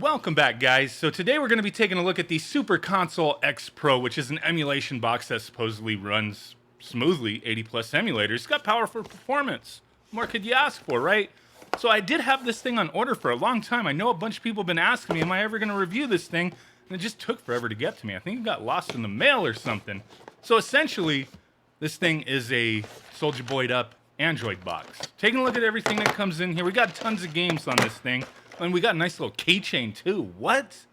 welcome back, guys. So today we're going to be taking a look at the Super Console X Pro, which is an emulation box that supposedly runs smoothly 80 plus emulators. It's got powerful performance. What more could you ask for, right? So I did have this thing on order for a long time. I know a bunch of people have been asking me, am I ever going to review this thing? And it just took forever to get to me. I think it got lost in the mail or something. So essentially, this thing is a Soulja Boy'd up Android box. Taking a look at everything that comes in here. We got tons of games on this thing. And we got a nice little keychain too. What?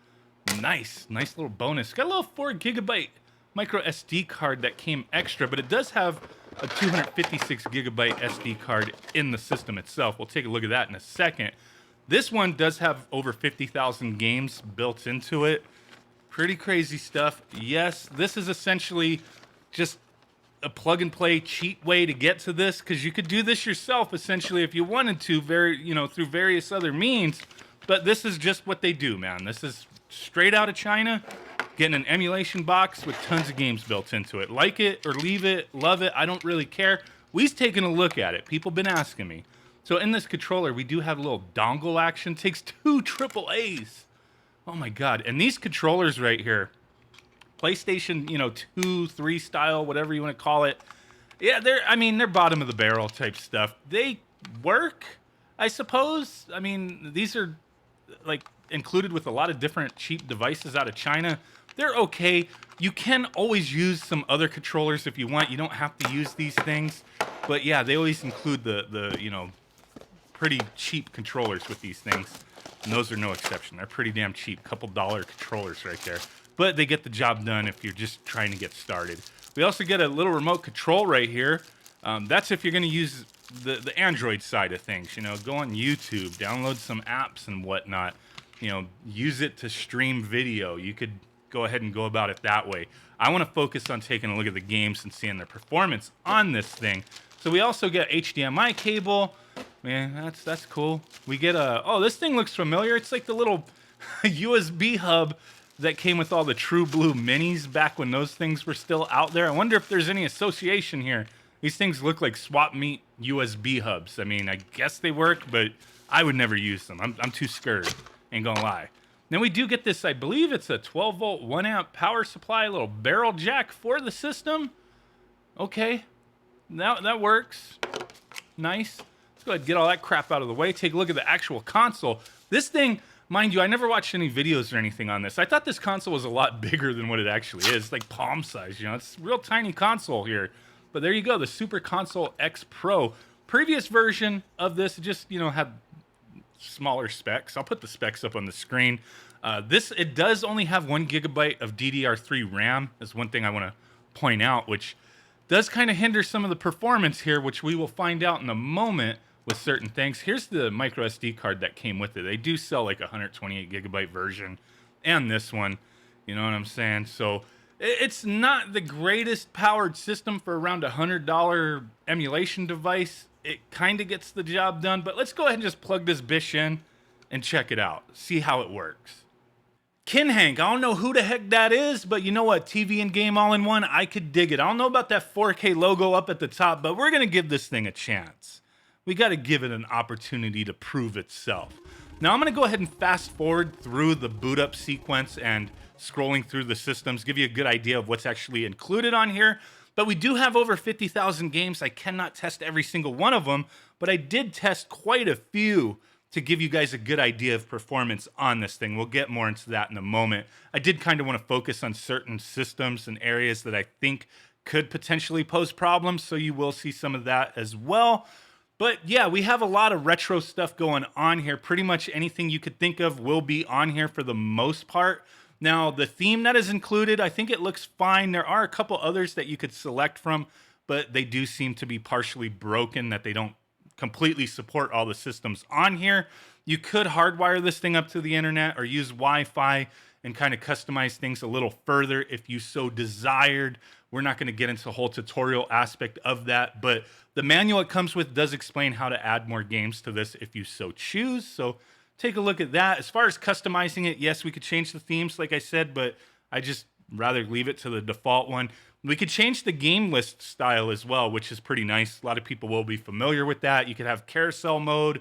Nice little bonus. Got a little 4 gigabyte micro SD card that came extra, but it does have a 256 gigabyte SD card in the system itself. We'll take a look at that in a second. This one does have over 50,000 games built into it. Pretty crazy stuff. Yes, this is essentially just a plug and play cheat way to get to this, because you could do this yourself essentially if you wanted to, through various other means. But this is just what they do, man. This is straight out of China, getting an emulation box with tons of games built into it. Like it or leave it, love it, I don't really care. We've taken a look at it. People been asking me. So in this controller, we do have a little dongle action. Takes 2 AAAs. Oh my God. And these controllers right here, PlayStation, 2, 3 style, whatever you want to call it. Yeah, they're bottom of the barrel type stuff. They work, I suppose. I mean, these are like included with a lot of different cheap devices out of China. They're okay. You can always use some other controllers if you want. You don't have to use these things. But yeah, they always include the pretty cheap controllers with these things. And those are no exception. They're pretty damn cheap. Couple dollar controllers right there. But they get the job done if you're just trying to get started. We also get a little remote control right here. That's if you're going to use the Android side of things. Go on YouTube, download some apps and whatnot. Use it to stream video. You could go ahead and go about it that way. I want to focus on taking a look at the games and seeing their performance on this thing. So we also get HDMI cable. Man, that's cool. We get this thing looks familiar. It's like the little USB hub that came with all the True Blue minis back when those things were still out there. I wonder if there's any association here. These things look like swap meet USB hubs. I mean, I guess they work, but I would never use them. I'm too scared, ain't gonna lie. Then we do get this, I believe it's a 12 volt, 1 amp power supply, a little barrel jack for the system. Okay, that works. Nice. Let's go ahead and get all that crap out of the way. Take a look at the actual console. This thing, mind you, I never watched any videos or anything on this. I thought this console was a lot bigger than what it actually is. It's like palm size, It's a real tiny console here. But there you go, the Super Console X Pro. Previous version of this just, had smaller specs. I'll put the specs up on the screen. It does only have 1 gigabyte of DDR3 RAM. Is one thing I want to point out, which does kind of hinder some of the performance here, which we will find out in a moment with certain things. Here's the micro SD card that came with it. They do sell like a 128 gigabyte version and this one. You know what I'm saying? So it's not the greatest powered system for around $100 emulation device. It kind of gets the job done, but let's go ahead and just plug this bish in and check it out. See how it works. Kinhank, I don't know who the heck that is, but you know what? TV and game all in one, I could dig it. I don't know about that 4K logo up at the top, but we're going to give this thing a chance. We got to give it an opportunity to prove itself. Now I'm going to go ahead and fast forward through the boot up sequence and scrolling through the systems, give you a good idea of what's actually included on here. But we do have over 50,000 games. I cannot test every single one of them, but I did test quite a few to give you guys a good idea of performance on this thing. We'll get more into that in a moment. I did kind of want to focus on certain systems and areas that I think could potentially pose problems, so you will see some of that as well. But yeah, we have a lot of retro stuff going on here. Pretty much anything you could think of will be on here for the most part. Now, the theme that is included, I think it looks fine. There are a couple others that you could select from, but they do seem to be partially broken, that they don't completely support all the systems on here. You could hardwire this thing up to the internet or use Wi-Fi and kind of customize things a little further if you so desired. We're not going to get into the whole tutorial aspect of that, but the manual it comes with does explain how to add more games to this if you so choose. So take a look at that. As far as customizing it, yes, we could change the themes, like I said, but I just rather leave it to the default one. We could change the game list style as well, which is pretty nice. A lot of people will be familiar with that. You could have carousel mode,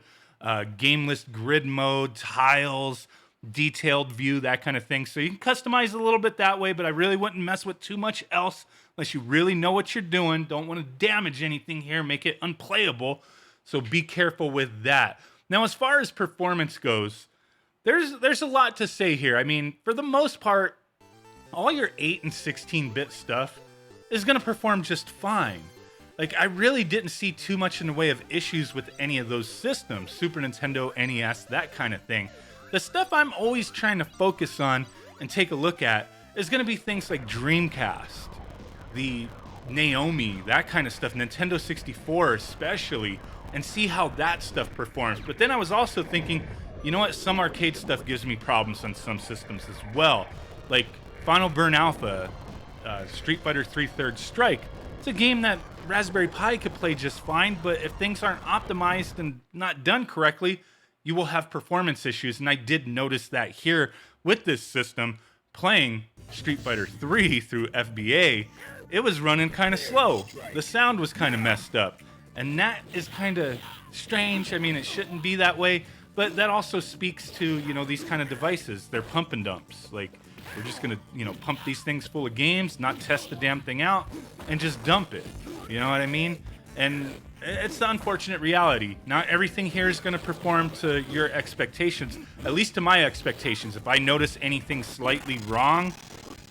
game list grid mode, tiles, detailed view, that kind of thing. So you can customize a little bit that way, but I really wouldn't mess with too much else unless you really know what you're doing. Don't want to damage anything here, make it unplayable. So be careful with that. Now, as far as performance goes, there's a lot to say here. I mean, for the most part, all your 8 and 16-bit stuff is going to perform just fine. Like, I really didn't see too much in the way of issues with any of those systems. Super Nintendo, NES, that kind of thing. The stuff I'm always trying to focus on and take a look at is going to be things like Dreamcast, the Naomi, that kind of stuff, Nintendo 64 especially, and see how that stuff performs. But then I was also thinking, you know what, some arcade stuff gives me problems on some systems as well. Like Final Burn Alpha, Street Fighter 3 Third Strike. It's a game that Raspberry Pi could play just fine, but if things aren't optimized and not done correctly, you will have performance issues. And I did notice that here with this system, playing Street Fighter 3 through FBA, it was running kind of slow. The sound was kind of messed up. And that is kind of strange. I mean, it shouldn't be that way, but that also speaks to, you know, these kind of devices. They're pump and dumps. Like, we're just going to, you know, pump these things full of games, not test the damn thing out, and just dump it. You know what I mean? And it's the unfortunate reality. Not everything here is going to perform to your expectations, at least to my expectations. If I notice anything slightly wrong,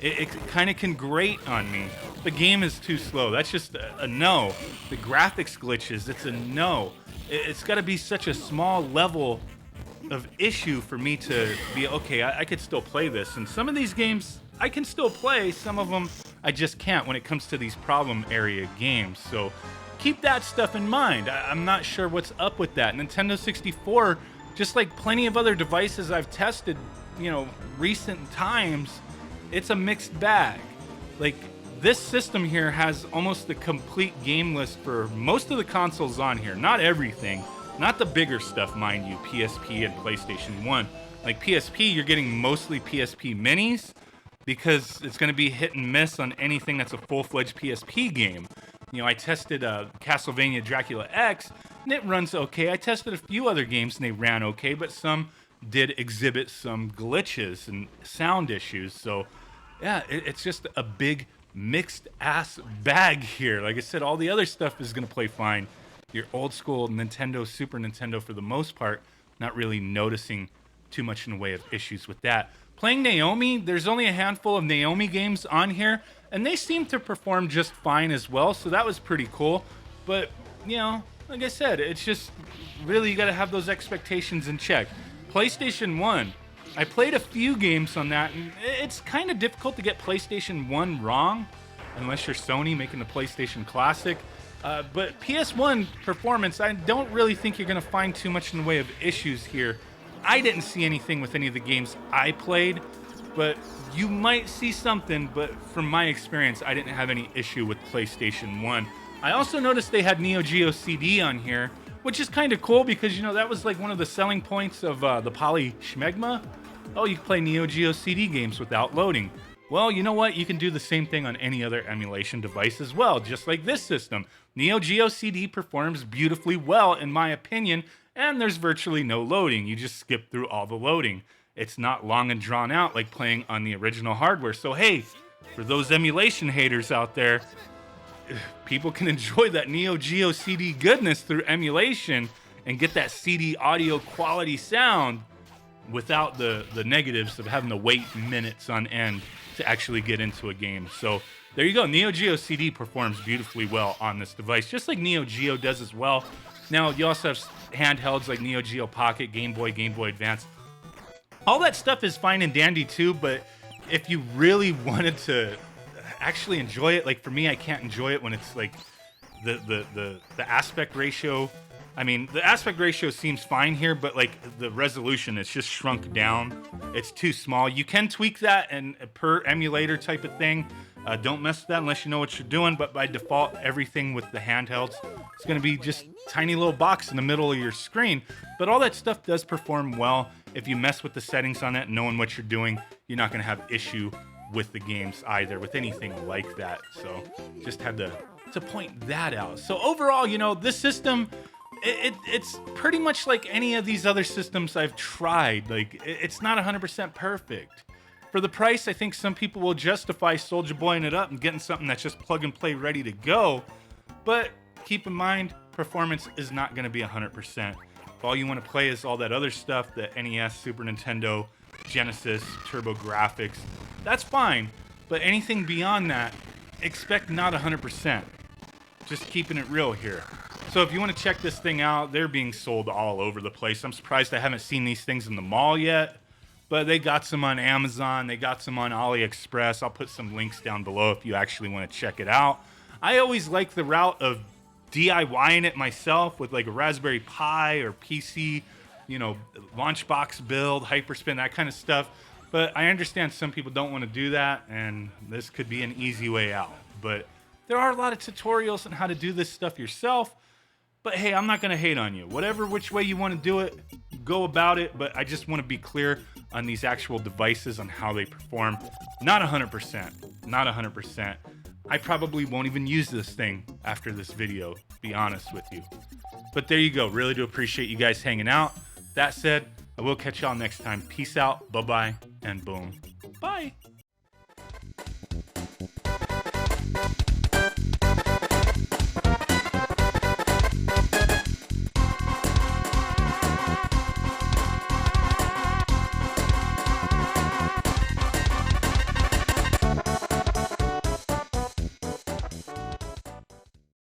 it kind of can grate on me. The game is too slow. That's just a no. The graphics glitches, it's a no. It's got to be such a small level of issue for me to be, okay, I could still play this. And some of these games I can still play. Some of them I just can't when it comes to these problem area games. So keep that stuff in mind. I'm not sure what's up with that. Nintendo 64, just like plenty of other devices I've tested, you know, recent times, it's a mixed bag. Like, this system here has almost the complete game list for most of the consoles on here. Not everything. Not the bigger stuff, mind you, PSP and PlayStation 1. Like PSP, you're getting mostly PSP minis because it's going to be hit and miss on anything that's a full-fledged PSP game. You know, I tested Castlevania Dracula X, and it runs okay. I tested a few other games, and they ran okay, but some did exhibit some glitches and sound issues. So, yeah, it's just a big mixed-ass bag here. Like I said, all the other stuff is going to play fine. Your old-school Nintendo, Super Nintendo, for the most part, not really noticing too much in the way of issues with that. Playing Naomi, there's only a handful of Naomi games on here, and they seem to perform just fine as well, so that was pretty cool. But, you know, like I said, it's just really, you got to have those expectations in check. PlayStation 1, I played a few games on that, and it's kind of difficult to get PlayStation 1 wrong, unless you're Sony making the PlayStation Classic. But PS1 performance, I don't really think you're going to find too much in the way of issues here. I didn't see anything with any of the games I played, but you might see something, but from my experience, I didn't have any issue with PlayStation 1. I also noticed they had Neo Geo CD on here, which is kind of cool because, you know, that was like one of the selling points of the Poly Schmegma. Oh, you can play Neo Geo CD games without loading. Well, you know what? You can do the same thing on any other emulation device as well, just like this system. Neo Geo CD performs beautifully well, in my opinion, and there's virtually no loading. You just skip through all the loading. It's not long and drawn out like playing on the original hardware. So, hey, for those emulation haters out there, people can enjoy that Neo Geo CD goodness through emulation and get that CD audio quality sound without the negatives of having to wait minutes on end to actually get into a game. So there you go. Neo Geo CD performs beautifully well on this device, just like Neo Geo does as well. Now, you also have handhelds like Neo Geo Pocket, Game Boy Advance. All that stuff is fine and dandy too, but if you really wanted to actually enjoy it, like for me, I can't enjoy it when it's like the aspect ratio. I mean, the aspect ratio seems fine here, but like the resolution, it's just shrunk down. It's too small. You can tweak that and per emulator type of thing. Don't mess with that unless you know what you're doing, but by default, everything with the handhelds, it's going to be just tiny little box in the middle of your screen. But all that stuff does perform well. If you mess with the settings on that, knowing what you're doing, you're not going to have issue with the games either, with anything like that. So just had to point that out. So overall, you know, this system, It's pretty much like any of these other systems I've tried. Like, it's not 100% perfect. For the price, I think some people will justify Soulja Boying it up and getting something that's just plug and play ready to go. But keep in mind, performance is not going to be 100%. If all you want to play is all that other stuff, the NES, Super Nintendo, Genesis, TurboGrafx, that's fine. But anything beyond that, expect not 100%. Just keeping it real here. So if you want to check this thing out, they're being sold all over the place. I'm surprised I haven't seen these things in the mall yet. But they got some on Amazon. They got some on AliExpress. I'll put some links down below if you actually want to check it out. I always like the route of DIYing it myself with like a Raspberry Pi or PC, you know, launch box build, hyperspin, that kind of stuff. But I understand some people don't want to do that, and this could be an easy way out. But there are a lot of tutorials on how to do this stuff yourself. But hey, I'm not going to hate on you. Whatever, which way you want to do it, go about it. But I just want to be clear on these actual devices, on how they perform. Not 100%. Not 100%. I probably won't even use this thing after this video, to be honest with you. But there you go. Really do appreciate you guys hanging out. That said, I will catch y'all next time. Peace out. Bye-bye. And boom. Bye.